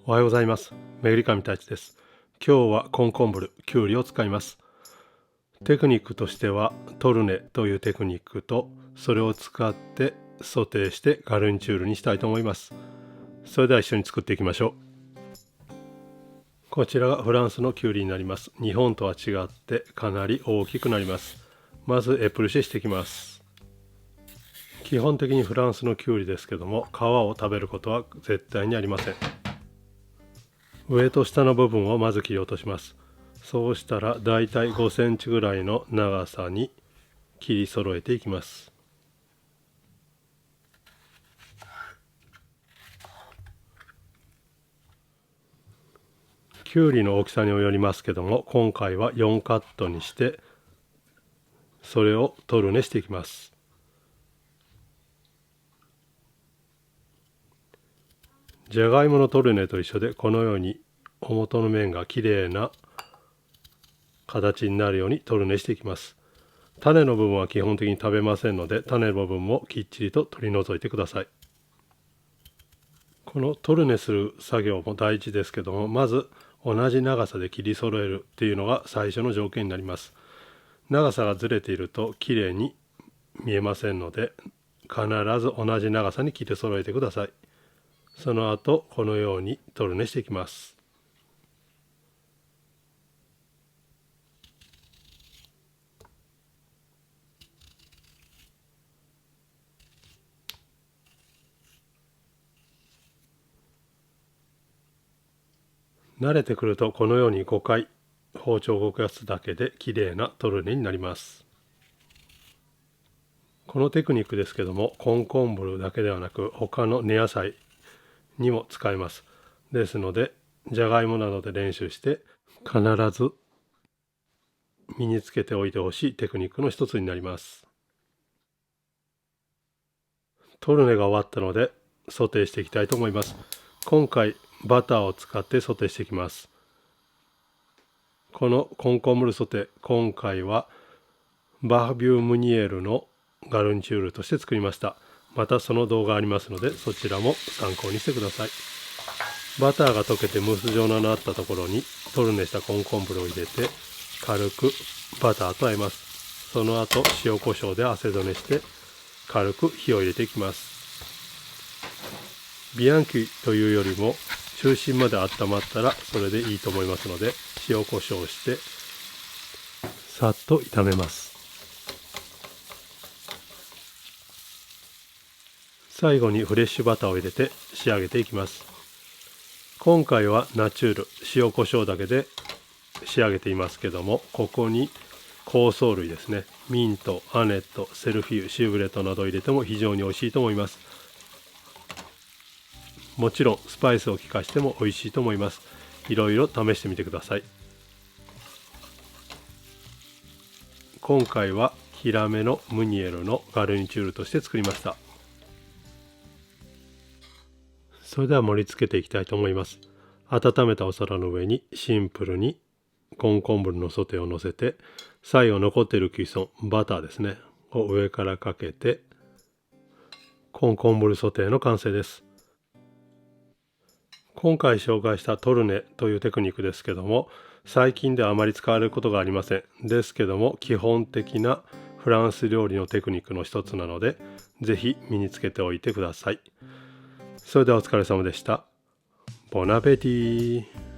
おはようございます。めぐりかみたちです。今日はコンコンブル、きゅうりを使います。テクニックとしてはトルネというテクニックと、それを使ってソテーしてガルニチュールにしたいと思います。それでは一緒に作っていきましょう。こちらがフランスのきゅうりになります。日本とは違ってかなり大きくなります。まずエプルシェしていきます。基本的にフランスのきゅうりですけども、皮を食べることは絶対にありません。上と下の部分をまず切り落とします。そうしたらだいたい5センチぐらいの長さに切り揃えていきます。きゅうりの大きさによりますけども、今回は4カットにしてそれをトルネしていきます。じゃがいものトルネと一緒で、このように表元の面がきれいな形になるようにトルネしていきます。種の部分は基本的に食べませんので、種の部分もきっちりと取り除いてください。このトルネする作業も大事ですけども、まず同じ長さで切り揃えるっていうのが最初の条件になります。長さがずれているときれいに見えませんので、必ず同じ長さに切り揃えてください。その後このようにトルネしていきます。慣れてくるとこのように5回包丁を動かすだけできれいなトルネになります。このテクニックですけども、コンコンブルだけではなく他の根野菜にも使えます。ですので、じゃがいもなどで練習して必ず身につけておいてほしいテクニックの一つになります。トルネが終わったのでソテーしていきたいと思います。今回バターを使ってソテーしていきます。このコンコンブルソテー、今回はバービュームニエルのガルニチュールとして作りました。またその動画ありますので、そちらも参考にしてください。バターが溶けてムース状になったところにトルネしたコンコンブルを入れて軽くバターと和えます。その後塩コショウで汗止めして軽く火を入れていきます。ビアンキというよりも中心まで温まったらそれでいいと思いますので、塩コショウしてさっと炒めます。最後にフレッシュバターを入れて仕上げていきます。今回はナチュール塩コショウだけで仕上げていますけども、ここに香草類ですね、ミント、アネット、セルフィーユ、シーブレットなどを入れても非常に美味しいと思います。もちろんスパイスを効かしても美味しいと思います。いろいろ試してみてください。今回はヒラメのムニエルのガルニチュールとして作りました。それでは盛り付けていきたいと思います。温めたお皿の上にシンプルにコンコンブルのソテーを乗せて、最後残っているキュイソン、バターですね、を上からかけて、コンコンブルソテーの完成です。今回紹介したトルネというテクニックですけども、最近ではあまり使われることがありません。ですけども、基本的なフランス料理のテクニックの一つなので、ぜひ身につけておいてください。それではお疲れ様でした。ボナペティ。